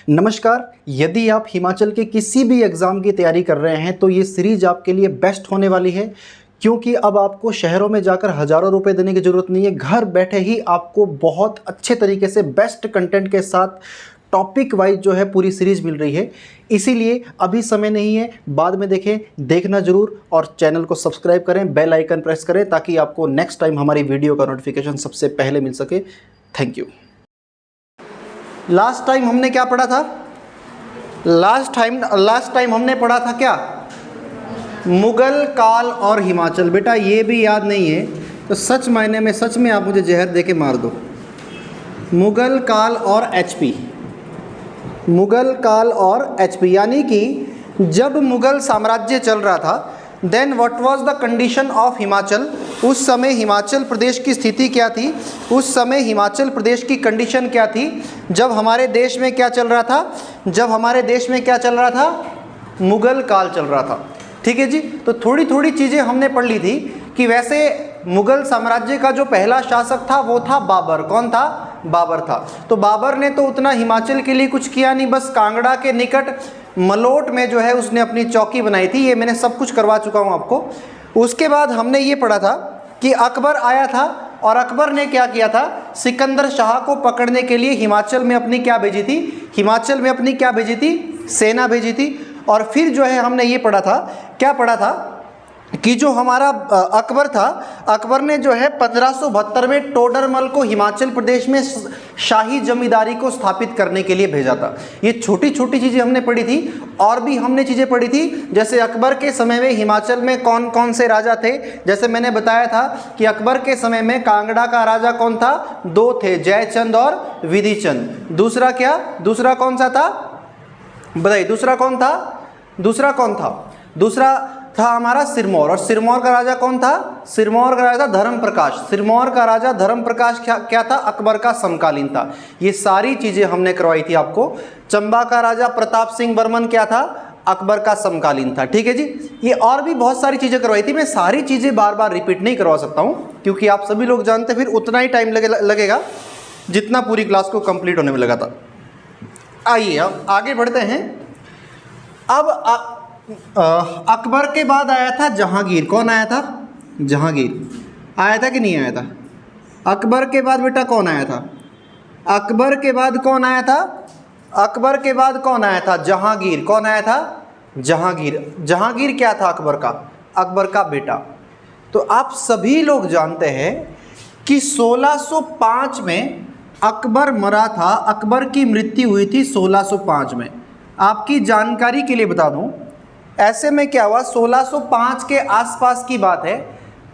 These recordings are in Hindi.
नमस्कार। यदि आप हिमाचल के किसी भी एग्ज़ाम की तैयारी कर रहे हैं तो ये सीरीज़ आपके लिए बेस्ट होने वाली है, क्योंकि अब आपको शहरों में जाकर हज़ारों रुपए देने की ज़रूरत नहीं है। घर बैठे ही आपको बहुत अच्छे तरीके से बेस्ट कंटेंट के साथ टॉपिक वाइज जो है पूरी सीरीज़ मिल रही है। इसीलिए अभी समय नहीं है, बाद में देखें, देखना ज़रूर और चैनल को सब्सक्राइब करें, बेल आइकन प्रेस करें ताकि आपको नेक्स्ट टाइम हमारी वीडियो का नोटिफिकेशन सबसे पहले मिल सके। Thank you. लास्ट टाइम हमने क्या पढ़ा था? लास्ट टाइम हमने पढ़ा था क्या? मुगल काल और हिमाचल। बेटा ये भी याद नहीं है तो सच मायने में सच में आप मुझे जहर दे के मार दो। मुगल काल और एचपी, मुगल काल और एचपी, यानी कि जब मुगल साम्राज्य चल रहा था, then what was the condition of Himachal. उस समय हिमाचल प्रदेश की स्थिति क्या थी? उस समय हिमाचल प्रदेश की कंडीशन क्या थी? जब हमारे देश में क्या चल रहा था? जब हमारे देश में क्या चल रहा था? मुगल काल चल रहा था। ठीक है जी। तो थोड़ी थोड़ी चीज़ें हमने पढ़ ली थी कि वैसे मुगल साम्राज्य का जो पहला शासक था वो था बाबर। कौन था? बाबर था। तो बाबर ने तो उतना हिमाचल के लिए कुछ किया नहीं, बस कांगड़ा के निकट मलोट में जो है उसने अपनी चौकी बनाई थी। ये मैंने सब कुछ करवा चुका हूँ आपको। उसके बाद हमने ये पढ़ा था कि अकबर आया था और अकबर ने क्या किया था? सिकंदर शाह को पकड़ने के लिए हिमाचल में अपनी क्या भेजी थी? हिमाचल में अपनी क्या भेजी थी? सेना भेजी थी। और फिर जो है हमने ये पढ़ा था, क्या पढ़ा था कि जो हमारा अकबर था, अकबर ने जो है 1572 में टोडरमल को हिमाचल प्रदेश में शाही जमींदारी को स्थापित करने के लिए भेजा था। ये छोटी छोटी चीज़ें हमने पढ़ी थी। और भी हमने चीज़ें पढ़ी थी, जैसे अकबर के समय में हिमाचल में कौन कौन से राजा थे। जैसे मैंने बताया था कि अकबर के समय में कांगड़ा का राजा कौन था? दो थे, जयचंद और विधिचंद। दूसरा क्या? दूसरा कौन सा था? बताइए, दूसरा कौन था? दूसरा कौन था? दूसरा था हमारा सिरमौर। और सिरमौर का राजा कौन था? सिरमौर का राजा धर्म प्रकाश। सिरमौर का राजा धर्म प्रकाश क्या था? अकबर का समकालीन था। ये सारी चीजें हमने करवाई थी आपको। चंबा का राजा प्रताप सिंह बर्मन क्या था? अकबर का समकालीन था। ठीक है जी। ये और भी बहुत सारी चीजें करवाई थी। मैं सारी चीजें बार बार रिपीट नहीं करवा सकता हूँ, क्योंकि आप सभी लोग जानते फिर उतना ही टाइम लगेगा जितना पूरी क्लास को कंप्लीट होने में लगा था। आइए अब आगे बढ़ते हैं। अब अकबर के बाद आया था जहांगीर। कौन आया था? जहांगीर आया था कि नहीं आया था? अकबर के बाद बेटा कौन आया था? अकबर के बाद कौन आया था? अकबर के बाद कौन आया था? जहांगीर। कौन आया था? जहांगीर। जहांगीर क्या था अकबर का? अकबर का बेटा। तो आप सभी लोग जानते हैं कि 1605 में अकबर मरा था। अकबर की मृत्यु हुई थी 1605 में। आपकी जानकारी के लिए बता दूं, ऐसे में क्या हुआ, 1605 के आसपास की बात है।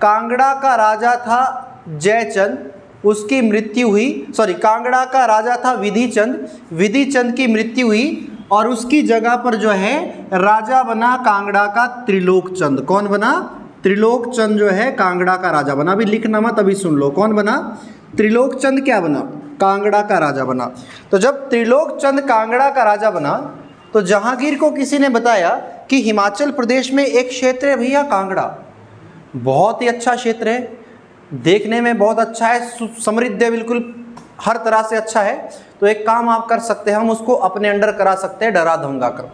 कांगड़ा का राजा था जयचंद, उसकी मृत्यु हुई। कांगड़ा का राजा था विधिचंद, विधिचंद की मृत्यु हुई और उसकी जगह पर जो है राजा बना कांगड़ा का त्रिलोकचंद। कौन बना? त्रिलोकचंद जो है कांगड़ा का राजा बना। अभी लिखना मत, अभी सुन लो। कौन बना? त्रिलोकचंद क्या बना? कांगड़ा का राजा बना। तो जब त्रिलोकचंद कांगड़ा का राजा बना तो जहांगीर को किसी ने बताया कि हिमाचल प्रदेश में एक क्षेत्र है भैया कांगड़ा, बहुत ही अच्छा क्षेत्र है, देखने में बहुत अच्छा है, समृद्ध है, बिल्कुल हर तरह से अच्छा है। तो एक काम आप कर सकते हैं, हम उसको अपने अंडर करा सकते हैं डरा धमका कर।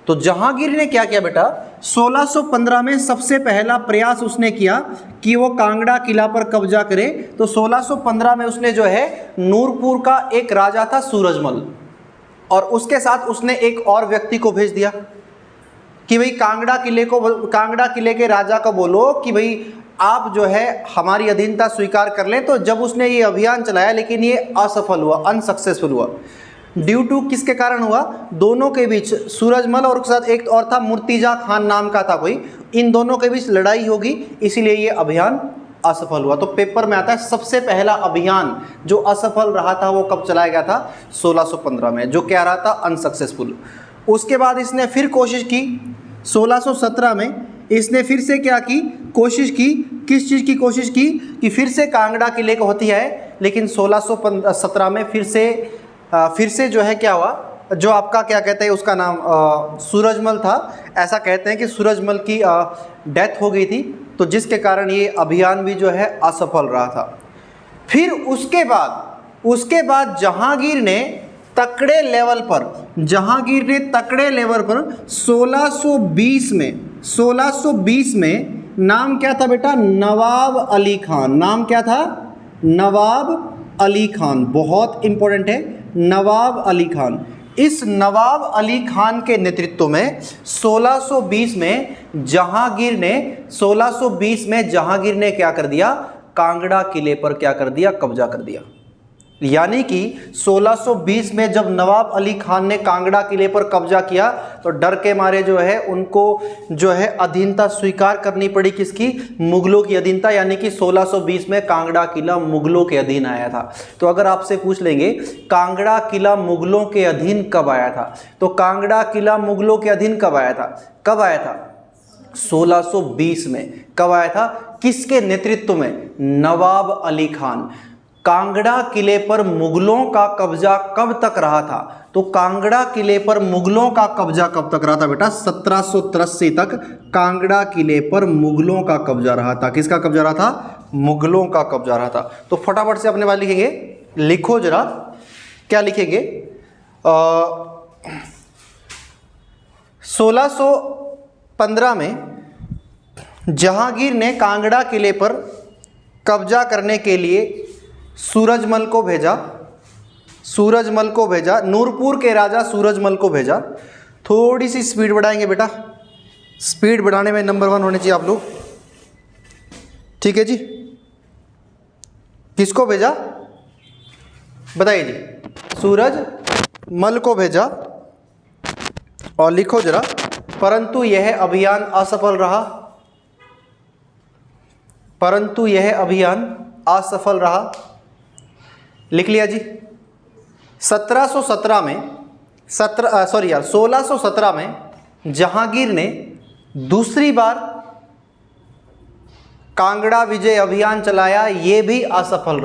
तो जहांगीर ने क्या किया बेटा? 1615 में सबसे पहला प्रयास उसने किया कि वो कांगड़ा किला पर कब्जा करे। तो 1615 में उसने जो है नूरपुर का एक राजा था सूरजमल, और उसके साथ उसने एक और व्यक्ति को भेज दिया कि भाई कांगड़ा किले के राजा को बोलो कि भाई आप जो है हमारी अधीनता स्वीकार कर लें। तो जब उसने ये अभियान चलाया, लेकिन ये असफल हुआ, अनसक्सेसफुल हुआ। ड्यू टू किसके कारण हुआ? दोनों के बीच, सूरजमल और उसके साथ एक और था मुर्तिजा खान नाम का था कोई, इन दोनों के बीच लड़ाई होगी, इसीलिए ये अभियान असफल हुआ। तो पेपर में आता है सबसे पहला अभियान जो असफल रहा था वो कब चलाया गया था? 1615 में, जो क्या रहा था? अनसक्सेसफुल। उसके बाद इसने फिर कोशिश की 1617 में। इसने फिर से क्या की? कोशिश की। किस चीज़ की कोशिश की? कि फिर से कांगड़ा किले को होती है, लेकिन 1617 में फिर से जो है क्या हुआ, जो आपका क्या कहते हैं उसका नाम सूरजमल था। ऐसा कहते हैं कि सूरजमल की डेथ हो गई थी, तो जिसके कारण ये अभियान भी जो है असफल रहा था। फिर उसके बाद जहांगीर ने तकड़े लेवल पर, जहांगीर ने तकड़े लेवल पर 1620 में नाम क्या था बेटा? नवाब अली खान। नाम क्या था? नवाब अली खान। बहुत इंपॉर्टेंट है, नवाब अली खान। इस नवाब अली खान के नेतृत्व में 1620 में जहांगीर ने क्या कर दिया? कांगड़ा किले पर क्या कर दिया? कब्जा कर दिया। यानी कि 1620 में जब नवाब अली खान ने कांगड़ा किले पर कब्जा किया तो डर के मारे जो है उनको जो है अधीनता स्वीकार करनी पड़ी। किसकी? मुगलों की अधीनता। यानी कि 1620 में कांगड़ा किला मुगलों के अधीन आया था। तो अगर आपसे पूछ लेंगे कांगड़ा किला मुगलों के अधीन कब आया था, तो कांगड़ा किला मुगलों के अधीन कब आया था? 1620 में। कब आया था? किसके नेतृत्व में? नवाब अली खान। कांगड़ा किले पर मुगलों का कब्जा कब तक रहा था? तो कांगड़ा किले पर मुगलों का कब्जा कब तक रहा था बेटा? 1783 तक कांगड़ा किले पर मुगलों का कब्जा रहा था। किसका कब्जा रहा था? मुगलों का कब्जा रहा था। तो फटाफट से अपने वाले लिखेंगे, लिखो जरा, क्या लिखेंगे? 1615 में जहांगीर ने कांगड़ा किले पर कब्जा करने के लिए सूरजमल को भेजा, नूरपुर के राजा सूरजमल को भेजा। थोड़ी सी स्पीड बढ़ाएंगे बेटा, स्पीड बढ़ाने में नंबर 1 होने चाहिए आप लोग, ठीक है जी। किसको भेजा बताइए जी? सूरजमल को भेजा। और लिखो जरा, परंतु यह अभियान असफल रहा। लिख लिया जी। 1617 में जहांगीर ने दूसरी बार कांगड़ा विजय अभियान चलाया, ये भी असफल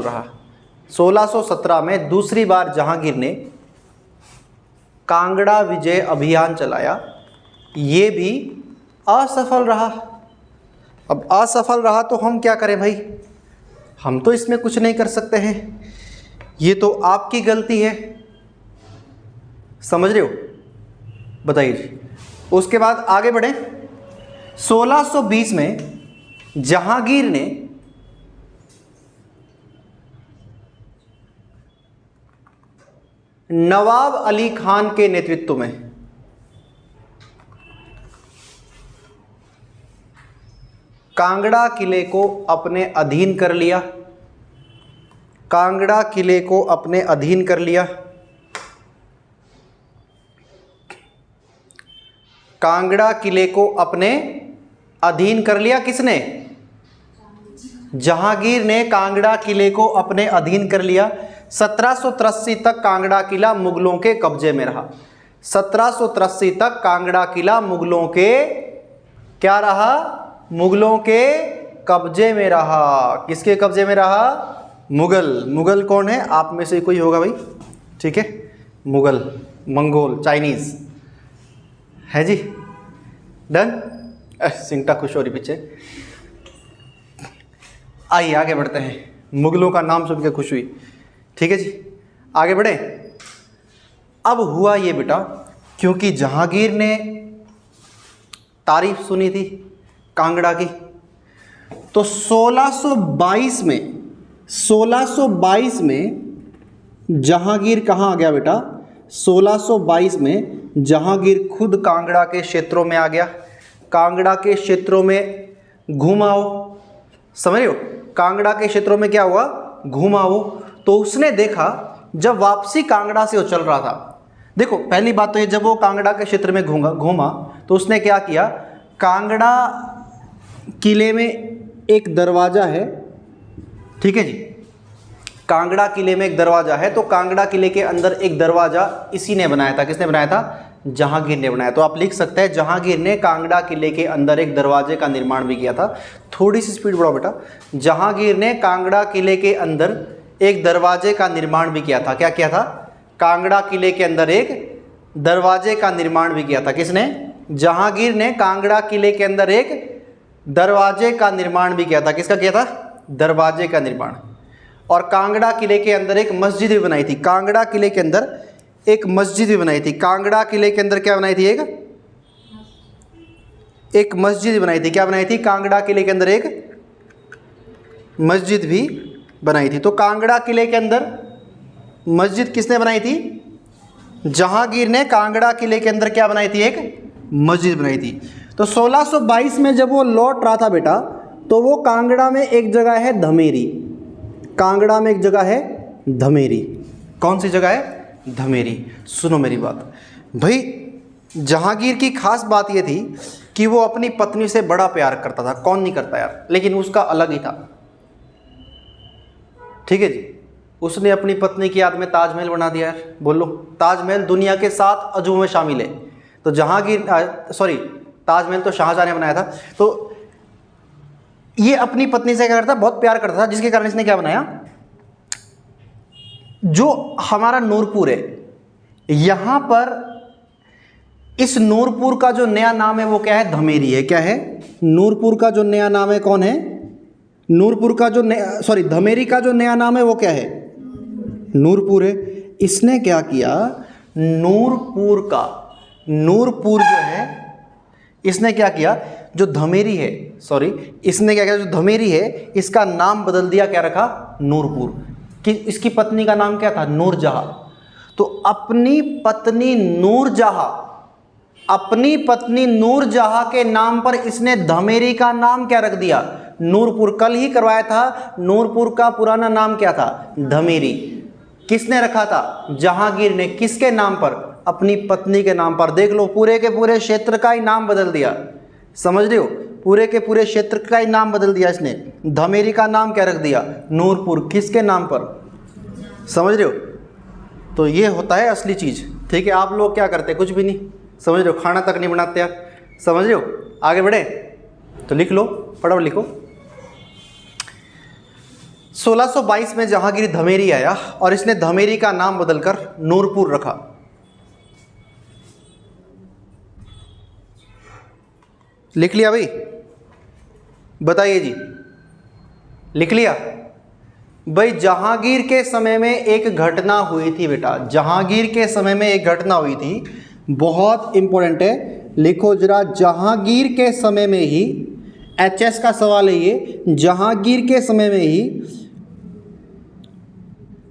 रहा। 1617 में दूसरी बार जहांगीर ने कांगड़ा विजय अभियान चलाया, ये भी असफल रहा। अब असफल रहा तो हम क्या करें भाई? हम तो इसमें कुछ नहीं कर सकते हैं, ये तो आपकी गलती है। समझ रहे हो? बताइए जी। उसके बाद आगे बढ़े। 1620 में जहांगीर ने नवाब अली खान के नेतृत्व में कांगड़ा किले को अपने अधीन कर लिया। कांगड़ा किले को अपने अधीन कर लिया। कांगड़ा किले को अपने अधीन कर लिया। किसने? जहांगीर ने कांगड़ा किले को अपने अधीन कर लिया। 1783 तक कांगड़ा किला मुगलों के कब्जे में रहा। 1783 तक कांगड़ा किला मुगलों के क्या रहा? मुगलों के कब्जे में रहा। किसके कब्जे में रहा? मुगल कौन है? आप में से कोई होगा भाई, ठीक है? मुगल, मंगोल, चाइनीज है जी। डन। सिंटा खुश हो रही पीछे। आइए आगे बढ़ते हैं। मुगलों का नाम सुन के खुश हुई, ठीक है जी। आगे बढ़े। अब हुआ ये बेटा, क्योंकि जहांगीर ने तारीफ सुनी थी कांगड़ा की, तो 1622 में जहांगीर कहाँ आ गया बेटा? 1622 में जहांगीर खुद कांगड़ा के क्षेत्रों में आ गया। कांगड़ा के क्षेत्रों में घुमाओ, समझ रहे हो? कांगड़ा के क्षेत्रों में क्या हुआ? घुमाओ। तो उसने देखा, जब वापसी कांगड़ा से वो चल रहा था, देखो पहली बात तो ये, जब वो कांगड़ा के क्षेत्र में घूमा तो उसने क्या किया? कांगड़ा किले में एक दरवाज़ा है, ठीक है जी। कांगड़ा किले में एक दरवाज़ा है, तो कांगड़ा किले के अंदर एक दरवाज़ा इसी ने बनाया था। किसने बनाया था? जहांगीर ने बनाया। तो आप लिख सकते हैं जहांगीर ने कांगड़ा किले के अंदर एक दरवाजे का निर्माण भी किया था। थोड़ी सी स्पीड बढ़ाओ बेटा। जहांगीर ने कांगड़ा किले के अंदर एक दरवाजे का निर्माण भी किया था। क्या किया था? कांगड़ा किले के अंदर एक दरवाजे का निर्माण भी किया था। किसने? जहांगीर ने कांगड़ा किले के अंदर एक दरवाजे का निर्माण भी किया था। किसका किया था? दरवाजे का निर्माण। और कांगड़ा किले के अंदर एक मस्जिद भी बनाई थी। कांगड़ा किले के अंदर एक मस्जिद भी बनाई थी। कांगड़ा किले के अंदर क्या बनाई थी? एक मस्जिद बनाई थी। क्या बनाई थी? कांगड़ा किले के अंदर एक मस्जिद भी बनाई थी। तो कांगड़ा किले के अंदर मस्जिद किसने बनाई थी? जहांगीर ने कांगड़ा किले के अंदर क्या बनाई थी? एक मस्जिद बनाई थी। तो 1622 में जब वो लौट रहा था बेटा, तो वो कांगड़ा में एक जगह है धमेरी। कांगड़ा में एक जगह है धमेरी। कौन सी जगह है? धमेरी। सुनो मेरी बात भाई, जहांगीर की खास बात ये थी कि वो अपनी पत्नी से बड़ा प्यार करता था। कौन नहीं करता यार, लेकिन उसका अलग ही था। ठीक है जी। उसने अपनी पत्नी की याद में ताजमहल बना दिया यार। बोलो, ताजमहल दुनिया के 7 अजूबों में शामिल है। तो जहांगीर ताजमहल तो शाहजहां ने बनाया था। तो ये अपनी पत्नी से क्या करता? बहुत प्यार करता था, जिसके कारण इसने क्या बनाया? जो हमारा नूरपुर है, यहां पर इस नूरपुर का जो नया नाम है वो क्या है? धमेरी है। क्या है? नूरपुर का जो नया नाम है कौन है? नूरपुर का जो धमेरी का जो नया नाम है वो क्या है? नूरपुर है। इसने क्या किया? नूरपुर जो है, इसने क्या किया? जो धमेरी है, इसने क्या किया? जो धमेरी है इसका नाम बदल दिया। क्या रखा? नूरपुर। कि इसकी पत्नी का नाम क्या था? नूरजहां। तो अपनी पत्नी नूरजहां के नाम पर इसने धमेरी का नाम क्या रख दिया? नूरपुर। कल ही करवाया था, नूरपुर का पुराना नाम क्या था? धमेरी। किसने रखा था? जहांगीर ने। किसके नाम पर? अपनी पत्नी के नाम पर। देख लो, पूरे के पूरे क्षेत्र का ही नाम बदल दिया। समझ रहे हो? पूरे के पूरे क्षेत्र का ही नाम बदल दिया इसने। धमेरी का नाम क्या रख दिया? नूरपुर। किसके नाम पर? समझ रहे हो? तो ये होता है असली चीज़। ठीक है। आप लोग क्या करते? कुछ भी नहीं। समझ रहे हो? खाना तक नहीं बनाते यार। समझ रहे हो? आगे बढ़े तो लिख लो, फटाफट लिखो। 1622 में जहांगीर धमेरी आया और इसने धमेरी का नाम बदलकर नूरपुर रखा। लिख लिया भाई? बताइए जी, लिख लिया? भाई जहांगीर के समय में एक घटना हुई थी बेटा। जहांगीर के समय में एक घटना हुई थी, बहुत इंपॉर्टेंट है। लिखो जरा, जहांगीर के समय में ही, HS का सवाल है ये। जहांगीर के समय में ही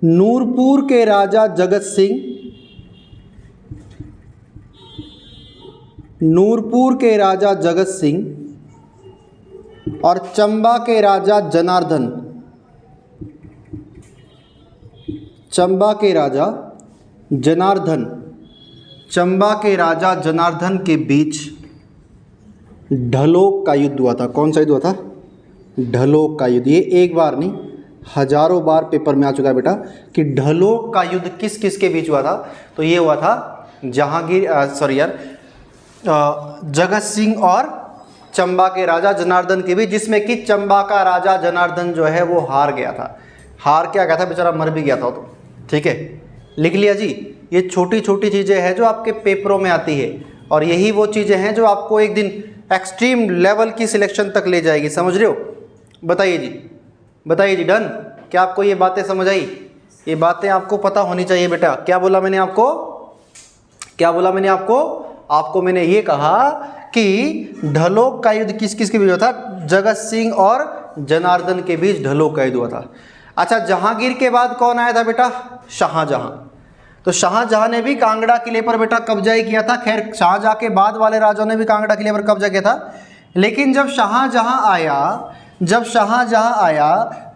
नूरपुर के राजा जगत सिंह, नूरपुर के राजा जगत सिंह और चंबा के राजा जनार्दन, चंबा के राजा जनार्दन के बीच ढलोक का युद्ध हुआ था। कौन सा युद्ध हुआ था? ढलोक का युद्ध। ये एक बार नहीं, हजारों बार पेपर में आ चुका है बेटा कि ढलोक का युद्ध किस किस के बीच हुआ था। तो ये हुआ था जगत सिंह और चंबा के राजा जनार्दन के बीच, जिसमें कि चंबा का राजा जनार्दन जो है वो हार गया था। हार क्या गया था बेचारा, मर भी गया था तो। ठीक है, लिख लिया जी? ये छोटी छोटी चीज़ें हैं जो आपके पेपरों में आती है, और यही वो चीज़ें हैं जो आपको एक दिन एक्सट्रीम लेवल की सिलेक्शन तक ले जाएगी। समझ रहे हो? बताइए जी, बताइए जी। डन? क्या आपको ये बातें समझ आई? ये बातें आपको पता होनी चाहिए बेटा। क्या बोला मैंने आपको? क्या बोला मैंने आपको? आपको मैंने ये कहा कि ढलोक का युद्ध किस किस के बीच हुआ था? जगत सिंह और जनार्दन के बीच ढलोक का युद्ध हुआ था। अच्छा, जहांगीर के बाद कौन आया था बेटा? शाहजहां। तो शाहजहां ने भी कांगड़ा किले पर बेटा कब्जा ही किया था। खैर, शाहजहां के बाद वाले राजाओं ने भी कांगड़ा किले पर कब्जा किया था, लेकिन जब शाहजहां आया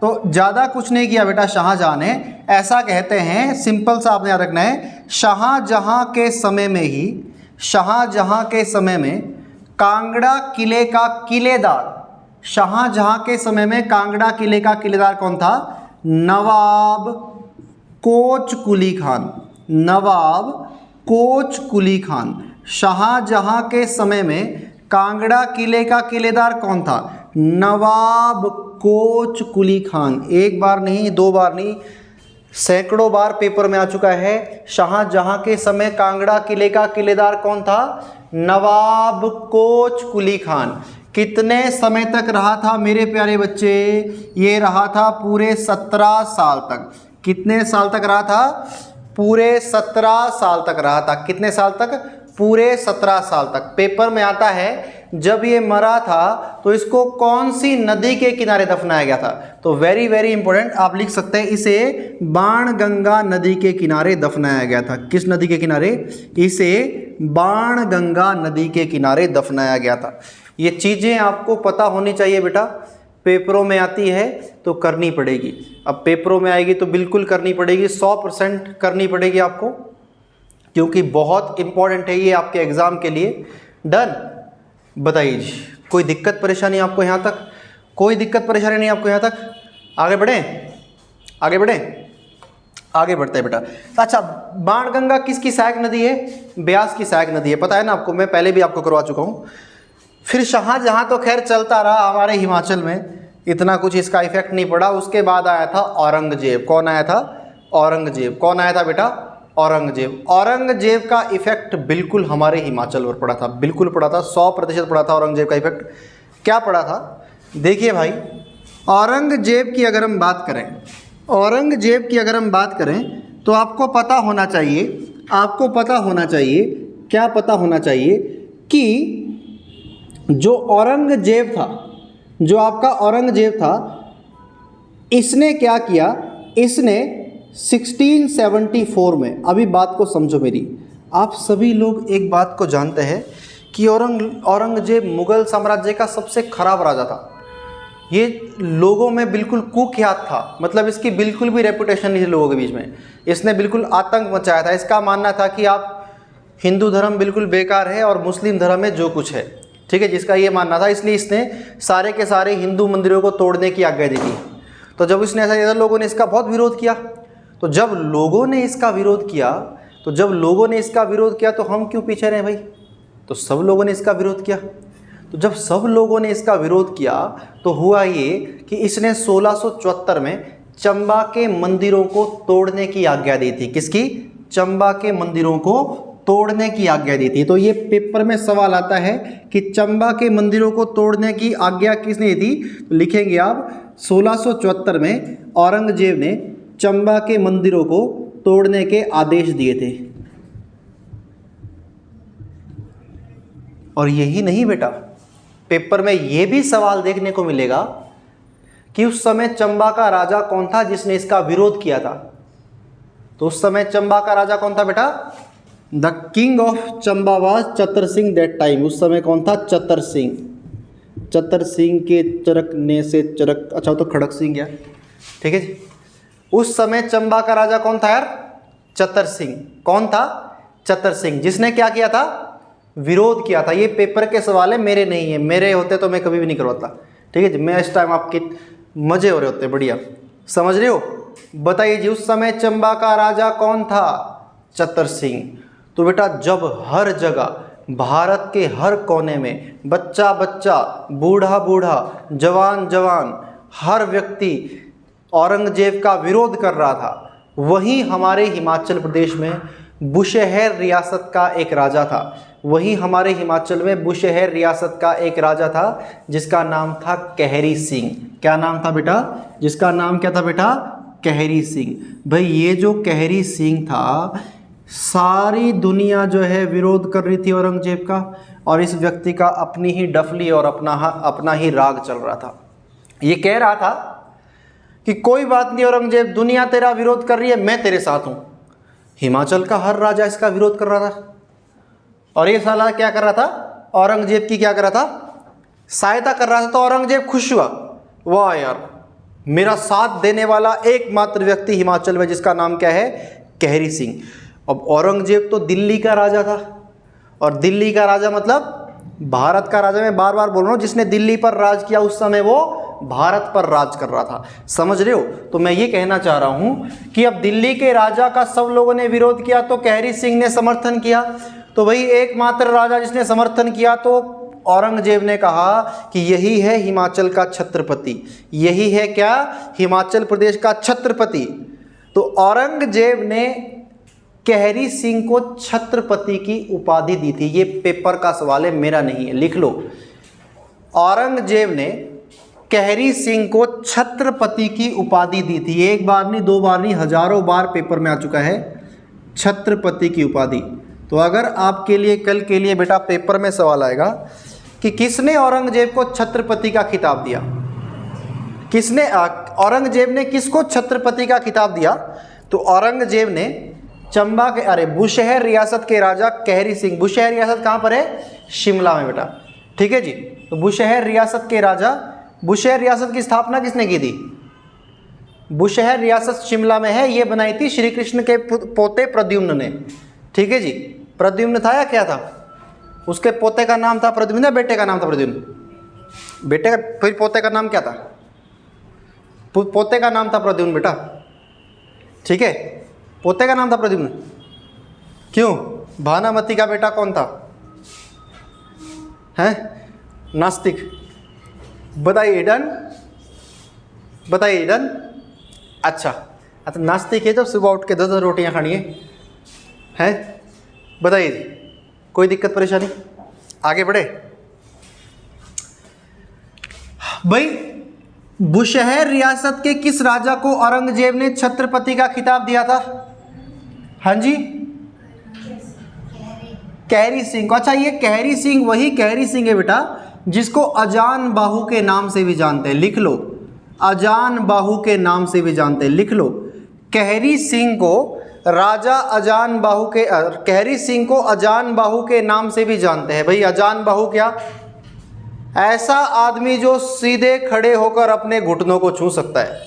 तो ज़्यादा कुछ नहीं किया बेटा शाहजहां ने। ऐसा कहते हैं, सिंपल सा आपने याद रखना है, शाहजहां के समय में कांगड़ा किले का किलेदार, शाहजहां के समय में कांगड़ा किले का किलेदार कौन था? नवाब कोच कुली खान। नवाब कोच कुली खान। शाहजहां के समय में कांगड़ा किले का किलेदार कौन था? नवाब कोच कुली खान। एक बार नहीं, दो बार नहीं, सैकड़ों बार पेपर में आ चुका है। शाहजहां के समय कांगड़ा किले का किलेदार कौन था? नवाब कोच कुली खान। कितने समय तक रहा था मेरे प्यारे बच्चे? ये रहा था पूरे 17 साल तक। कितने साल तक रहा था? पूरे 17 साल तक रहा था। कितने साल तक? पूरे 17 साल तक। पेपर में आता है जब ये मरा था तो इसको कौन सी नदी के किनारे दफनाया गया था? तो वेरी वेरी इंपॉर्टेंट, आप लिख सकते हैं इसे बाणगंगा नदी के किनारे दफनाया गया था। किस नदी के किनारे? इसे बाणगंगा नदी के किनारे दफनाया गया था। ये चीज़ें आपको पता होनी चाहिए बेटा, पेपरों में आती है तो करनी पड़ेगी। अब पेपरों में आएगी तो बिल्कुल करनी पड़ेगी, 100% करनी पड़ेगी आपको, क्योंकि बहुत इंपॉर्टेंट है ये आपके एग्ज़ाम के लिए। डन? बताइए जी, कोई दिक्कत परेशानी आपको यहाँ तक? कोई दिक्कत परेशानी नहीं आपको यहाँ तक? आगे बढ़ें? आगे बढ़ें? आगे बढ़ते हैं बेटा। अच्छा, बाणगंगा किसकी सहायक नदी है? ब्यास की सहायक नदी है, पता है ना आपको, मैं पहले भी आपको करवा चुका हूँ। फिर शाहजहाँ तो खैर चलता रहा हमारे हिमाचल में, इतना कुछ इसका इफेक्ट नहीं पड़ा। उसके बाद आया था औरंगजेब। कौन आया था? औरंगजेब। कौन आया था बेटा? औरंगजेब। औरंगजेब का इफेक्ट बिल्कुल हमारे हिमाचल पर पड़ा था, बिल्कुल पड़ा था, 100% पड़ा था औरंगजेब का इफेक्ट। क्या पड़ा था? देखिए भाई, औरंगजेब की अगर हम बात करें, औरंगजेब की अगर हम बात करें तो आपको पता होना चाहिए, आपको पता होना चाहिए, क्या पता होना चाहिए कि जो औरंगजेब था, जो आपका औरंगजेब था, इसने क्या किया? इसने 1674 में, अभी बात को समझो मेरी, आप सभी लोग एक बात को जानते हैं कि औरंगजेब मुगल साम्राज्य का सबसे खराब राजा था। ये लोगों में बिल्कुल कुख्यात था, मतलब इसकी बिल्कुल भी रेपुटेशन नहीं थी लोगों के बीच में। इसने बिल्कुल आतंक मचाया था। इसका मानना था कि आप हिंदू धर्म बिल्कुल बेकार है और मुस्लिम धर्म में जो कुछ है, ठीक है, जिसका ये मानना था। इसलिए इसने सारे के सारे हिंदू मंदिरों को तोड़ने की आज्ञा दी थी। तो जब इसने ऐसा किया, लोगों ने इसका बहुत विरोध किया। तो जब लोगों ने इसका विरोध किया, तो हम क्यों पीछे रहे भाई? तो सब लोगों ने इसका विरोध किया। तो जब सब लोगों ने इसका विरोध किया तो हुआ ये कि इसने 1674 में चंबा के मंदिरों को तोड़ने की आज्ञा दी थी। किसकी? चंबा के मंदिरों को तोड़ने की आज्ञा दी थी। तो ये पेपर में सवाल आता है कि चंबा के मंदिरों को तोड़ने की आज्ञा किसने दी? तो लिखेंगे आप 1674 में औरंगजेब ने चंबा के मंदिरों को तोड़ने के आदेश दिए थे। और यही नहीं बेटा, पेपर में यह भी सवाल देखने को मिलेगा कि उस समय चंबा का राजा कौन था जिसने इसका विरोध किया था? तो उस समय चंबा का राजा कौन था बेटा? The king of Chamba was Chatar Singh that time. उस समय कौन था? चतर सिंह। चतर सिंह के चरकने से चरक, अच्छा तो खड़क सिंह गया, ठीक है जी। उस समय चंबा का राजा कौन था यार? चतर सिंह। कौन था? चतर सिंह, जिसने क्या किया था? विरोध किया था। ये पेपर के सवाल है, मेरे नहीं है, मेरे होते तो मैं कभी भी नहीं करवाता, ठीक है जी। मैं इस टाइम आपके मजे हो रहे होते, बढ़िया, समझ रहे हो? बताइए जी, उस समय चंबा का राजा कौन था? चतर सिंह। तो बेटा जब हर जगह भारत के हर कोने में बच्चा बच्चा, बूढ़ा बूढ़ा, जवान जवान, हर व्यक्ति औरंगजेब का विरोध कर रहा था, वहीं हमारे हिमाचल प्रदेश में बुशहर रियासत का एक राजा था। वहीं हमारे हिमाचल में बुशहर रियासत का एक राजा था जिसका नाम था कहरी सिंह। क्या नाम था बेटा? जिसका नाम क्या था बेटा? कहरी सिंह। भाई ये जो कहरी सिंह था, सारी दुनिया जो है विरोध कर रही थी औरंगजेब का, और इस व्यक्ति का अपनी ही डफली और अपना ही राग चल रहा था। ये कह रहा था कि कोई बात नहीं औरंगजेब, दुनिया तेरा विरोध कर रही है, मैं तेरे साथ हूँ। हिमाचल का हर राजा इसका विरोध कर रहा था, और ये साला क्या कर रहा था? औरंगजेब की क्या कर रहा था? सहायता कर रहा था। तो औरंगजेब खुश हुआ, वाह यार, मेरा साथ देने वाला एकमात्र व्यक्ति हिमाचल में, जिसका नाम क्या है? कहरी सिंह। अब औरंगजेब तो दिल्ली का राजा था, और दिल्ली का राजा मतलब भारत का राजा। मैं बार बार बोल रहा हूँ, जिसने दिल्ली पर राज किया उस समय वो भारत पर राज कर रहा था, समझ रहे हो? तो मैं ये कहना चाह रहा हूँ कि अब दिल्ली के राजा का सब लोगों ने विरोध किया तो कहरी सिंह ने समर्थन किया। तो वही एकमात्र राजा जिसने समर्थन किया, तो औरंगजेब ने कहा कि यही है हिमाचल का छत्रपति, यही है क्या? हिमाचल प्रदेश का छत्रपति। तो औरंगजेब ने कहरी सिंह को छत्रपति की उपाधि दी थी। ये पेपर का सवाल है, मेरा नहीं है, लिख लो। औरंगजेब ने कहरी सिंह को छत्रपति की उपाधि दी थी। एक बार नहीं, दो बार नहीं, हजारों बार पेपर में आ चुका है छत्रपति की उपाधि। तो अगर आपके लिए कल के लिए बेटा पेपर में सवाल आएगा कि किसने औरंगजेब को छत्रपति का खिताब दिया, किसने औरंगजेब ने किसको छत्रपति का खिताब दिया, तो औरंगजेब ने चंबा के बुशहर रियासत के राजा कहरी सिंह, बुशहर रियासत कहाँ पर है, शिमला में बेटा, ठीक है जी। तो बुशहर रियासत के राजा, बुशहर रियासत की स्थापना किसने की थी, बुशहर रियासत शिमला में है, ये बनाई थी श्री कृष्ण के पोते प्रद्युम्न ने, ठीक है जी। प्रद्युम्न था या क्या था, उसके पोते का नाम था प्रद्युम्न या बेटे का नाम था प्रद्युम्न, बेटे का, फिर पोते का नाम क्या था, पोते का नाम था प्रद्युम्न बेटा, ठीक है, पोते का नाम था प्रद्युम्न। क्यों, भानामती का बेटा कौन था, हैं, नास्तिक, बताइए डन, बताइए डन। अच्छा अच्छा, नास्तिक है, जब सुबह उठ के 10 रोटियां खानी है, बताइए जी, कोई दिक्कत परेशानी, आगे बढ़े भाई। बुशहर रियासत के किस राजा को औरंगजेब ने छत्रपति का खिताब दिया था, हाँ जी, कहरी सिंह को। अच्छा, ये कहरी सिंह वही कहरी सिंह है बेटा जिसको अजान बाहु के नाम से भी जानते हैं, लिख लो, अजान बाहु के नाम से भी जानते हैं, लिख लो। कहरी सिंह को राजा अजान बाहु के, कहरी सिंह को अजान बाहु के नाम से भी जानते हैं भाई। अजान बाहु क्या, ऐसा आदमी जो सीधे खड़े होकर अपने घुटनों को छू सकता है।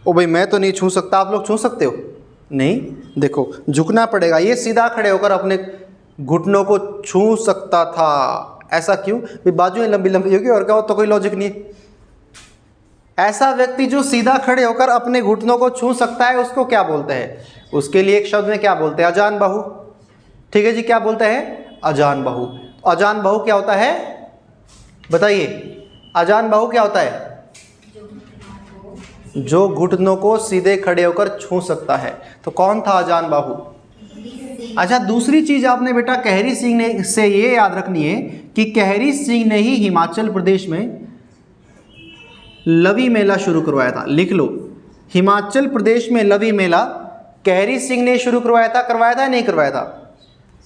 ओ भाई मैं तो नहीं छू सकता, आप लोग छू सकते हो, नहीं, देखो झुकना पड़ेगा, ये सीधा खड़े होकर अपने घुटनों को छू सकता था। ऐसा क्यों भाई, बाजुएं लंबी लंबी होगी और क्या हो, तो कोई लॉजिक नहीं है। ऐसा व्यक्ति जो सीधा खड़े होकर अपने घुटनों को छू सकता है उसको क्या बोलते हैं, उसके लिए एक शब्द में क्या बोलते हैं, अजान बाहु, ठीक है जी, क्या बोलते हैं, अजान बाहु। अजान बाहु क्या होता है, बताइए, अजान बाहु क्या होता है, जो घुटनों को सीधे खड़े होकर छू सकता है। तो कौन था अजान बाहु। अच्छा, दूसरी चीज आपने बेटा कहरी सिंह ने से ये याद रखनी है कि कहरी सिंह ने ही हिमाचल प्रदेश में लवी मेला शुरू करवाया था, लिख लो, हिमाचल प्रदेश में लवी मेला कहरी सिंह ने शुरू करवाया था नहीं करवाया था,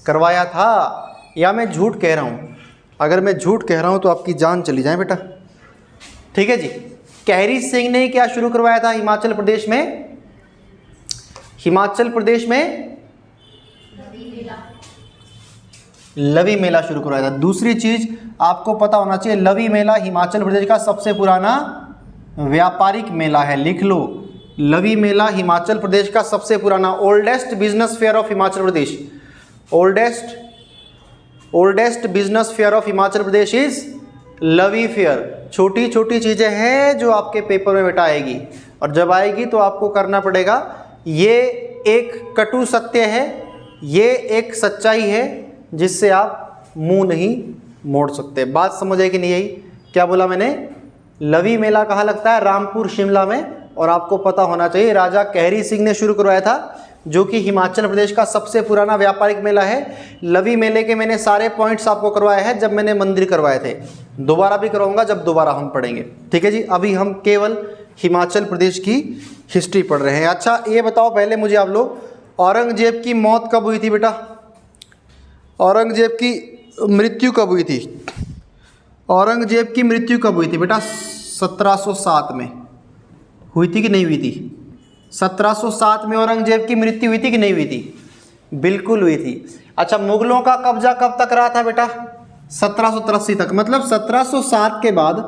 करवाया था, या मैं झूठ कह रहा हूं, अगर मैं झूठ कह रहा हूं तो आपकी जान चली जाए बेटा, ठीक है जी। कहरी सिंह ने क्या शुरू करवाया था हिमाचल प्रदेश में, हिमाचल प्रदेश में लवी मेला शुरू करवाया था। दूसरी चीज आपको पता होना चाहिए, लवी मेला हिमाचल प्रदेश का सबसे पुराना व्यापारिक मेला है, लिख लो, लवी मेला हिमाचल प्रदेश का सबसे पुराना, oldest business fair of Himachal Pradesh, oldest business fair of Himachal Pradesh is Lavi fair. छोटी छोटी चीजें हैं जो आपके पेपर में बेटा आएगी, और जब आएगी तो आपको करना पड़ेगा। ये एक कटु सत्य है, ये एक सच्चाई है जिससे आप मुंह नहीं मोड़ सकते। बात समझ आई कि नहीं आई, क्या बोला मैंने, लवी मेला कहाँ लगता है, रामपुर शिमला में, और आपको पता होना चाहिए राजा कहरी सिंह ने शुरू करवाया था, जो कि हिमाचल प्रदेश का सबसे पुराना व्यापारिक मेला है। लवी मेले के मैंने सारे पॉइंट्स आपको करवाए हैं जब मैंने मंदिर करवाए थे, दोबारा भी करवाऊंगा जब दोबारा हम पढ़ेंगे, ठीक है जी। अभी हम केवल हिमाचल प्रदेश की हिस्ट्री पढ़ रहे हैं। अच्छा ये बताओ पहले मुझे आप लोग, औरंगजेब की मौत कब हुई थी बेटा, औरंगजेब की मृत्यु कब हुई थी, औरंगजेब की मृत्यु कब हुई थी बेटा, 1707 में हुई थी कि नहीं हुई थी, 1707 में औरंगजेब की मृत्यु हुई थी कि नहीं हुई थी, बिल्कुल हुई थी। अच्छा, मुगलों का कब्जा कब तक रहा था बेटा, 1783 तक, मतलब 1707 के बाद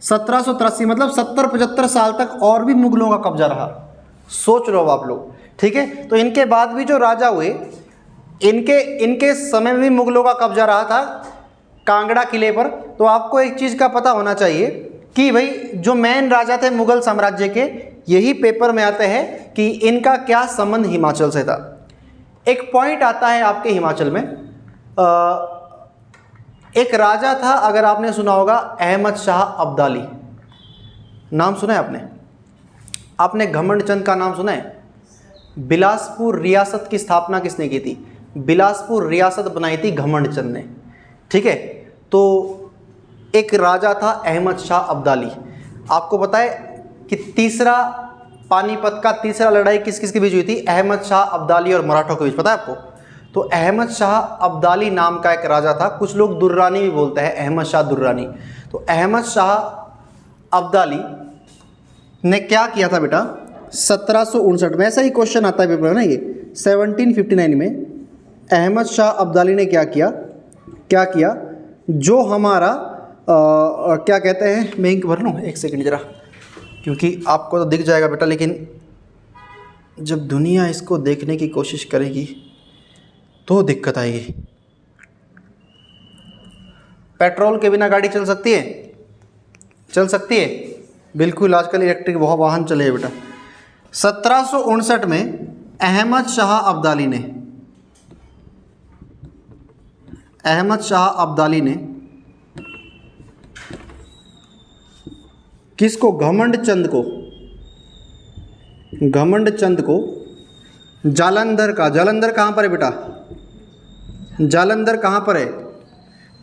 1783 मतलब 70-75 साल तक और भी मुगलों का कब्जा रहा। सोच लो आप लोग, ठीक है। तो इनके बाद भी जो राजा हुए, इनके समय में भी मुगलों का कब्जा रहा था कांगड़ा किले पर। तो आपको एक चीज़ का पता होना चाहिए कि भाई जो मेन राजा थे मुगल साम्राज्य के, यही पेपर में आते हैं कि इनका क्या संबंध हिमाचल से था। एक पॉइंट आता है आपके हिमाचल में, एक राजा था, अगर आपने सुना होगा, अहमद शाह अब्दाली, नाम सुना है आपने, आपने घमंड चंद का नाम सुना है। बिलासपुर रियासत की स्थापना किसने की थी, बिलासपुर रियासत बनाई थी घमंड चंद ने, ठीक है। तो एक राजा था अहमद शाह अब्दाली। आपको पता है कि तीसरा पानीपत का तीसरा लड़ाई किस किस के बीच हुई थी? अहमद शाह अब्दाली और मराठों के बीच, पता है आपको? तो अहमद शाह अब्दाली नाम का एक राजा था, कुछ लोग दुर्रानी भी बोलते हैं, अहमद शाह दुर्रानी। तो अहमद शाह अब्दाली ने क्या किया था बेटा 1759 में? ऐसा ही क्वेश्चन आता है पेपर में ना, ये 1759 में अहमद शाह अब्दाली ने क्या किया जो हमारा क्या कहते हैं, मैं इंक भर लूँ एक सेकंड जरा, क्योंकि आपको तो दिख जाएगा बेटा, लेकिन जब दुनिया इसको देखने की कोशिश करेगी तो दिक्कत आएगी। पेट्रोल के बिना गाड़ी चल सकती है? चल सकती है बिल्कुल, आजकल इलेक्ट्रिक बहुत वाहन चले हैं बेटा। 1759 में अहमद शाह अब्दाली ने किसको? घमंड चंद को जालंधर कहाँ पर है बेटा? जालंधर कहाँ पर है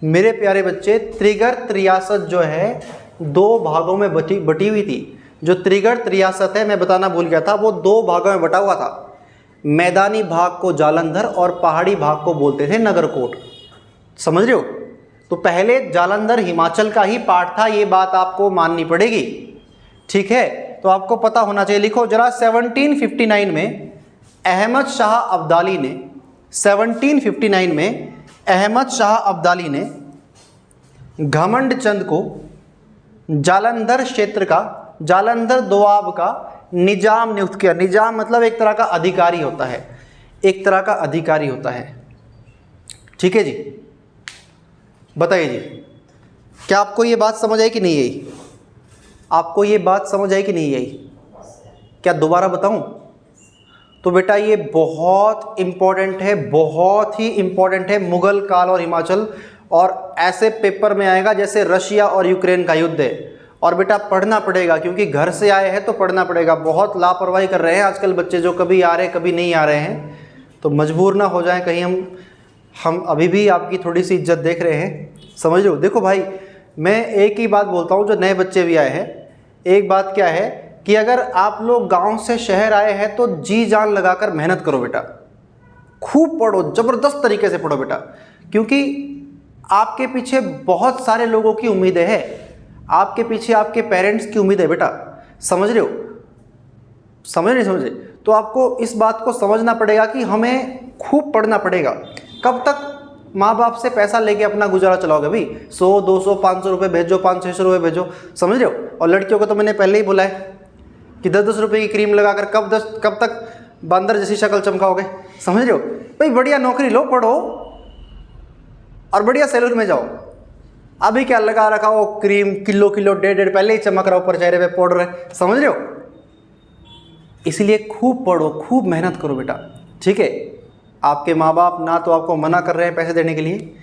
मेरे प्यारे बच्चे? त्रिगर्त रियासत जो है दो भागों में बटी हुई थी। जो त्रिगर्त रियासत है, मैं बताना भूल गया था, वो दो भागों में बटा हुआ था। मैदानी भाग को जालंधर और पहाड़ी भाग को बोलते थे नगरकोट। समझ रहे हो? तो पहले जालंधर हिमाचल का ही पार्ट था, ये बात आपको माननी पड़ेगी, ठीक है? तो आपको पता होना चाहिए। लिखो जरा 1759 में अहमद शाह अब्दाली ने 1759 में अहमद शाह अब्दाली ने घमंड चंद को जालंधर क्षेत्र का, जालंधर दोआब का निजाम नियुक्त किया। निजाम मतलब एक तरह का अधिकारी होता है, एक तरह का अधिकारी होता है, ठीक है जी? बताइए जी, क्या आपको ये बात समझ आई कि नहीं आई? आपको ये बात समझ आई कि नहीं आई? क्या दोबारा बताऊं? तो बेटा ये बहुत इम्पॉर्टेंट है, बहुत ही इम्पॉर्टेंट है। मुगल काल और हिमाचल, और ऐसे पेपर में आएगा जैसे रशिया और यूक्रेन का युद्ध है। और बेटा पढ़ना पड़ेगा, क्योंकि घर से आए हैं तो पढ़ना पड़ेगा। बहुत लापरवाही कर रहे हैं आजकल बच्चे, जो कभी आ रहे कभी नहीं आ रहे हैं, तो मजबूर ना हो जाएं कहीं। हम अभी भी आपकी थोड़ी सी इज्जत देख रहे हैं, समझ लो। देखो भाई, मैं एक ही बात बोलता हूँ, जो नए बच्चे भी आए हैं, एक बात क्या है कि अगर आप लोग गांव से शहर आए हैं तो जी जान लगाकर मेहनत करो बेटा, खूब पढ़ो, ज़बरदस्त तरीके से पढ़ो बेटा, क्योंकि आपके पीछे बहुत सारे लोगों की उम्मीदें हैं, आपके पीछे आपके पेरेंट्स की उम्मीद है बेटा। समझ रहे हो? समझ नहीं समझे? तो आपको इस बात को समझना पड़ेगा कि हमें खूब पढ़ना पड़ेगा। कब तक माँ बाप से पैसा लेके अपना गुजारा चलाओगे भाई? 100 200 500 रुपये भेजो, 500 रुपये भेजो, समझ रहे हो? और लड़कियों को तो मैंने पहले ही बोला है कि 10-10 रुपये की क्रीम लगाकर कब तक बंदर जैसी शक्ल चमकाओगे? समझ रहे हो भाई? बढ़िया नौकरी लो, पढ़ो और बढ़िया सैलून में जाओ। अभी क्या लगा रखा हो क्रीम, किलो 1.5 पहले ही चमक रहा ऊपर चेहरे पे पाउडर है, समझ रहे हो? इसलिए खूब पढ़ो, खूब मेहनत करो बेटा, ठीक है? आपके माँ बाप ना तो आपको मना कर रहे हैं पैसे देने के लिए,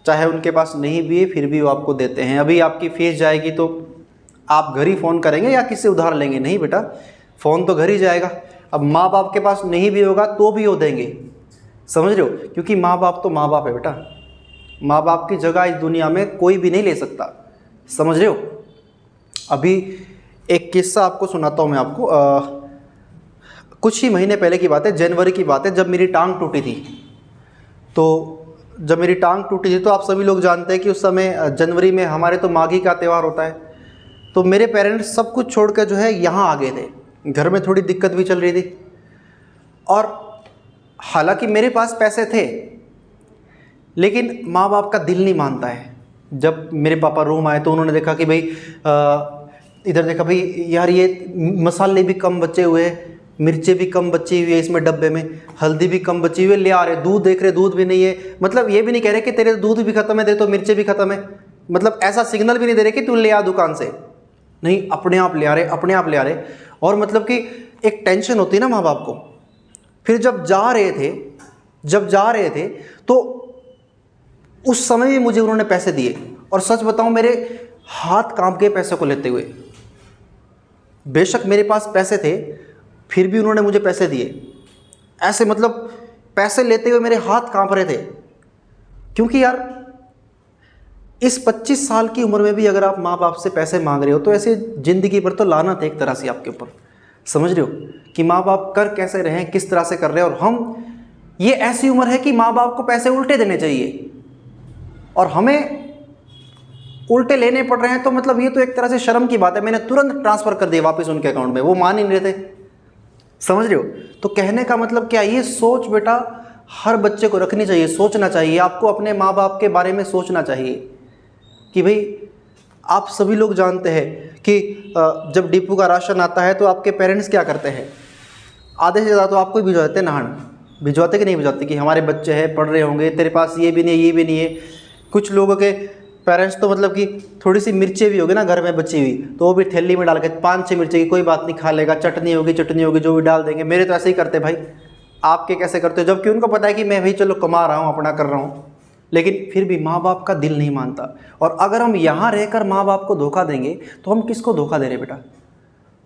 चाहे उनके पास नहीं भी है फिर भी वो आपको देते हैं। अभी आपकी फीस जाएगी तो आप घर ही फ़ोन करेंगे या किससे उधार लेंगे? नहीं बेटा, फ़ोन तो घर ही जाएगा। अब माँ बाप के पास नहीं भी होगा तो भी वो देंगे, समझ रहे हो? क्योंकि माँ बाप तो माँ बाप है बेटा, माँ बाप की जगह इस दुनिया में कोई भी नहीं ले सकता, समझ रहे हो? अभी एक किस्सा आपको सुनाता हूँ मैं आपको। कुछ ही महीने पहले की बात है, जनवरी की बात है, जब मेरी टांग टूटी थी। तो जब मेरी टांग टूटी थी तो आप सभी लोग जानते हैं कि उस समय जनवरी में हमारे तो माघी का त्यौहार होता है। तो मेरे पेरेंट्स सब कुछ छोड़कर जो है यहाँ आ गए थे। घर में थोड़ी दिक्कत भी चल रही थी, और हालांकि मेरे पास पैसे थे, लेकिन माँ बाप का दिल नहीं मानता है। जब मेरे पापा रूम आए तो उन्होंने देखा कि भाई इधर देखा, भाई यार ये मसाले भी कम बचे हुए, मिर्चें भी कम बची हुई है इसमें डब्बे में, हल्दी भी कम बची हुई है, ले आ रहे। दूध देख रहे, दूध भी नहीं है। मतलब ये भी नहीं कह रहे कि तेरे दूध भी खत्म है, तेरे तो मिर्चें भी खत्म है। मतलब ऐसा सिग्नल भी नहीं दे रहे कि तू ले आ दुकान से, नहीं, अपने आप ले आ रहे, अपने आप ले आ रहे। और मतलब कि एक टेंशन होती है ना माँ बाप को। फिर जब जा रहे थे तो उस समय भी मुझे उन्होंने पैसे दिए, और सच बताऊं मेरे हाथ कांप गए पैसे को लेते हुए। बेशक मेरे पास पैसे थे, फिर भी उन्होंने मुझे पैसे दिए। ऐसे मतलब पैसे लेते हुए मेरे हाथ कांप रहे थे, क्योंकि यार इस 25 साल की उम्र में भी अगर आप माँ बाप से पैसे मांग रहे हो तो ऐसे ज़िंदगी भर तो लानत है एक तरह से आपके ऊपर। समझ रहे हो कि माँ बाप कर कैसे रहे हैं, किस तरह से कर रहे हैं। और हम, ये ऐसी उम्र है कि माँ बाप को पैसे उल्टे देने चाहिए और हमें उल्टे लेने पड़ रहे हैं, तो मतलब ये तो एक तरह से शर्म की बात है। मैंने तुरंत ट्रांसफ़र कर दिया वापस उनके अकाउंट में, वो मान ही नहीं रहे थे। समझ रहे हो? तो कहने का मतलब क्या, ये सोच बेटा हर बच्चे को रखनी चाहिए, सोचना चाहिए। आपको अपने माँ बाप के बारे में सोचना चाहिए कि भाई, आप सभी लोग जानते हैं कि जब डिपू का राशन आता है तो आपके पेरेंट्स क्या करते हैं, आधे से ज़्यादा तो आपको ही भिजवा देते हैं नहाने। भिजवाते कि नहीं भिजवाते कि हमारे बच्चे हैं, पढ़ रहे होंगे, तेरे पास ये भी नहीं है, ये भी नहीं है। कुछ लोगों के पेरेंट्स तो मतलब कि थोड़ी सी मिर्चें भी होगी ना घर में बची हुई, तो वो भी थैली में डाल के 5-6 मिर्चें की कोई बात नहीं, खा लेगा। चटनी होगी जो भी डाल देंगे। मेरे तो ऐसे ही करते भाई, आपके कैसे करते हो? जबकि उनको पता है कि मैं भाई चलो कमा रहा हूँ, अपना कर रहा हूँ, लेकिन फिर भी माँ बाप का दिल नहीं मानता। और अगर हम यहाँ रहकर माँ बाप को धोखा देंगे तो हम किसको धोखा दे रहे हैं बेटा?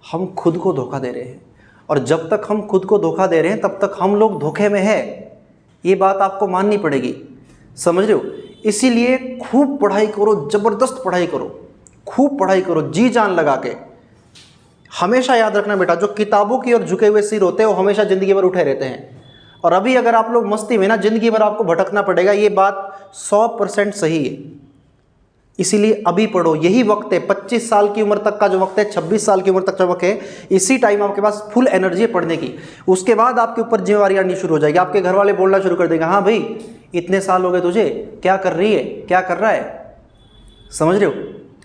हम खुद को धोखा दे रहे हैं। और जब तक हम खुद को धोखा दे रहे हैं तब तक हम लोग धोखे में है। ये बात आपको माननी पड़ेगी। समझ रहे हो? इसीलिए खूब पढ़ाई करो, ज़बरदस्त पढ़ाई करो, खूब पढ़ाई करो जी जान लगा के। हमेशा याद रखना बेटा, जो किताबों की ओर झुके हुए सिर होते हैं वो हमेशा ज़िंदगी भर उठे रहते हैं। और अभी अगर आप लोग मस्ती में ना, ज़िंदगी भर आपको भटकना पड़ेगा। ये बात 100% सही है। इसीलिए अभी पढ़ो, यही वक्त है। 25 साल की उम्र तक का जो वक्त है, 26 साल की उम्र तक का वक्त है, इसी टाइम आपके पास फुल एनर्जी है पढ़ने की। उसके बाद आपके ऊपर जिम्मेवारी आनी शुरू हो जाएगी। आपके घर वाले बोलना शुरू कर देंगे, हाँ भाई इतने साल हो गए तुझे, क्या कर रही है, क्या कर रहा है? समझ रहे हो?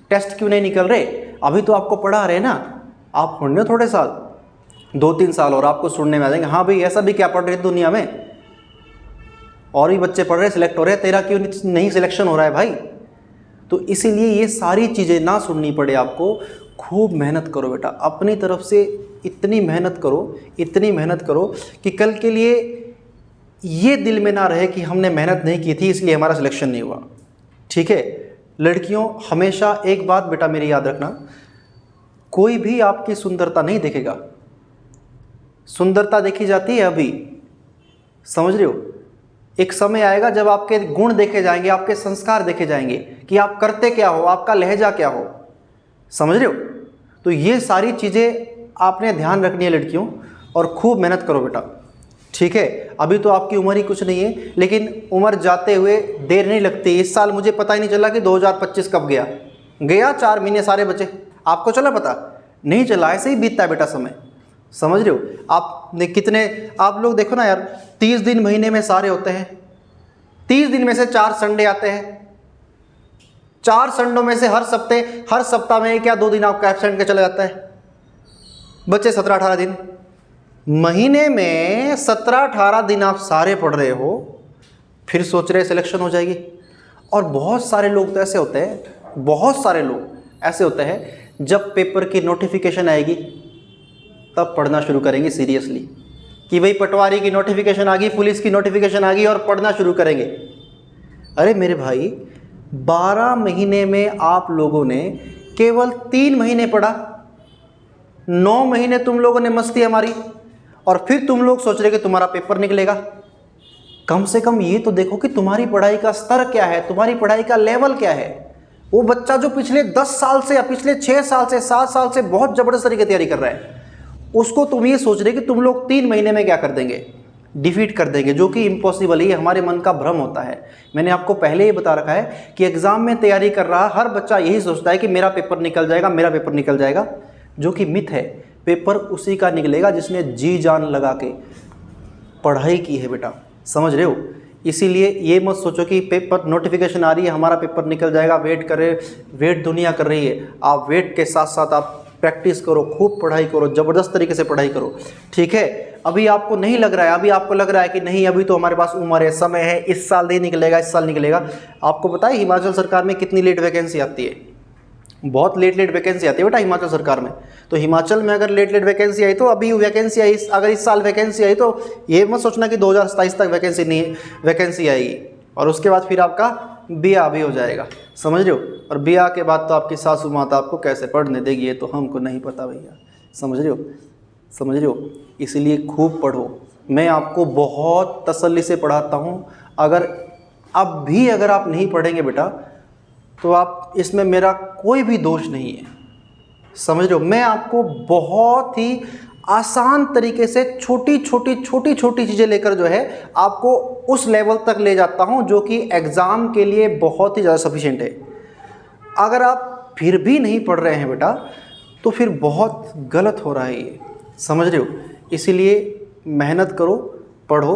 टेस्ट क्यों नहीं निकल रहे? अभी तो आपको पढ़ा रहे ना, आप पढ़ने थोड़े साल, 2-3 साल और आपको सुनने में आ जाएंगे, हाँ भाई ऐसा भी क्या पढ़ रहे दुनिया में, और भी बच्चे पढ़ रहे, सिलेक्ट हो रहे हैं, तेरा क्यों नहीं सिलेक्शन हो रहा है भाई? तो इसीलिए ये सारी चीज़ें ना सुननी पड़े आपको, खूब मेहनत करो बेटा, अपनी तरफ से इतनी मेहनत करो, इतनी मेहनत करो कि कल के लिए ये दिल में ना रहे कि हमने मेहनत नहीं की थी इसलिए हमारा सिलेक्शन नहीं हुआ। ठीक है? लड़कियों, हमेशा एक बात बेटा मेरी याद रखना, कोई भी आपकी सुंदरता नहीं देखेगा। सुंदरता देखी जाती है अभी, समझ रहे हो? एक समय आएगा जब आपके गुण देखे जाएंगे, आपके संस्कार देखे जाएंगे कि आप करते क्या हो, आपका लहजा क्या हो। समझ रहे हो? तो ये सारी चीज़ें आपने ध्यान रखनी है लड़कियों, और खूब मेहनत करो बेटा। ठीक है? अभी तो आपकी उम्र ही कुछ नहीं है, लेकिन उम्र जाते हुए देर नहीं लगती। इस साल मुझे पता ही नहीं चला कि 2025 कब गया। 4 महीने सारे बचे, आपको चला पता? नहीं चला। ऐसे ही बीतता है बेटा समय। समझ रहे हो? आपने कितने, आप लोग देखो ना यार, 30 दिन महीने में सारे होते हैं, 30 दिन में से 4 संडे आते हैं। 4 संडों में से हर सप्ताह में क्या 2 दिन आपका एब्सेंट के चला जाता है, बच्चे 17-18 दिन। महीने में 17-18 दिन आप सारे पढ़ रहे हो, फिर सोच रहे सिलेक्शन हो जाएगी। और बहुत सारे लोग तो ऐसे होते हैं, बहुत सारे लोग ऐसे होते हैं, जब पेपर की नोटिफिकेशन आएगी तब पढ़ना शुरू करेंगे सीरियसली, कि भाई पटवारी की नोटिफिकेशन आ गई, पुलिस की नोटिफिकेशन आ गई, और पढ़ना शुरू करेंगे। अरे मेरे भाई, 12 महीने में आप लोगों ने केवल 3 महीने पढ़ा, 9 महीने तुम लोगों ने मस्ती हमारी, और फिर तुम लोग सोच रहे कि तुम्हारा पेपर निकलेगा। कम से कम ये तो देखो कि तुम्हारी पढ़ाई का स्तर क्या है, तुम्हारी पढ़ाई का लेवल क्या है। वो बच्चा जो पिछले 10 साल से या पिछले 6 साल से 7 साल से बहुत ज़बरदस्त तरीके तैयारी कर रहा है, उसको तुम ये सोच रहे कि तुम लोग 3 महीने में क्या कर देंगे, डिफीट कर देंगे, जो कि इम्पॉसिबल है। ये हमारे मन का भ्रम होता है। मैंने आपको पहले ही बता रखा है कि एग्ज़ाम में तैयारी कर रहा हर बच्चा यही सोचता है कि मेरा पेपर निकल जाएगा, मेरा पेपर निकल जाएगा, जो कि मिथ है। पेपर उसी का निकलेगा जिसने जी जान लगा के पढ़ाई की है बेटा। समझ रहे हो? इसीलिए ये मत सोचो कि पेपर नोटिफिकेशन आ रही है, हमारा पेपर निकल जाएगा, वेट करे, वेट दुनिया कर रही है। आप वेट के साथ साथ आप प्रैक्टिस करो, खूब पढ़ाई करो, ज़बरदस्त तरीके से पढ़ाई करो। ठीक है? अभी आपको नहीं लग रहा है, अभी आपको लग रहा है कि नहीं अभी तो हमारे पास उम्र है, समय है, इस साल नहीं निकलेगा, इस साल निकलेगा। आपको पता है हिमाचल सरकार में कितनी लेट वैकेंसी आती है? बहुत लेट वैकेंसी आती है बेटा हिमाचल सरकार में। तो हिमाचल में अगर लेट वैकेंसी आई तो अभी वैकेंसी आई, अगर इस साल वैकेंसी आई तो ये मत सोचना कि 2027 तक वैकेंसी आएगी, और उसके बाद फिर आपका ब्याह भी हो जाएगा। समझ रहे हो? और ब्याह के बाद तो आपकी सासू माता आपको कैसे पढ़ने देगी ये तो हमको नहीं पता भैया। समझ रहे हो? समझ रहे हो? इसीलिए खूब पढ़ो। मैं आपको बहुत तसल्ली से पढ़ाता हूँ। अगर अब भी अगर आप नहीं पढ़ेंगे बेटा तो आप इसमें मेरा कोई भी दोष नहीं है, समझ रहे हो। मैं आपको बहुत ही आसान तरीके से छोटी छोटी चीज़ें लेकर जो है आपको उस लेवल तक ले जाता हूं जो कि एग्ज़ाम के लिए बहुत ही ज़्यादा सफिशिएंट है। अगर आप फिर भी नहीं पढ़ रहे हैं बेटा तो फिर बहुत गलत हो रहा है ये, समझ रहे हो। इसीलिए मेहनत करो, पढ़ो,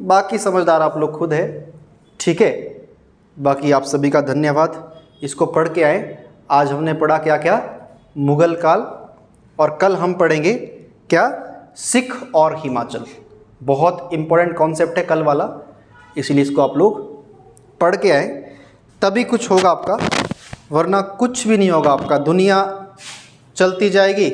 बाकी समझदार आप लोग खुद है, ठीक है। बाकी आप सभी का धन्यवाद। इसको पढ़ के आए। आज हमने पढ़ा क्या क्या, मुगल काल, और कल हम पढ़ेंगे क्या, सिख और हिमाचल। बहुत इम्पोर्टेंट कॉन्सेप्ट है कल वाला, इसीलिए इसको आप लोग पढ़ के आए, तभी कुछ होगा आपका, वरना कुछ भी नहीं होगा आपका। दुनिया चलती जाएगी,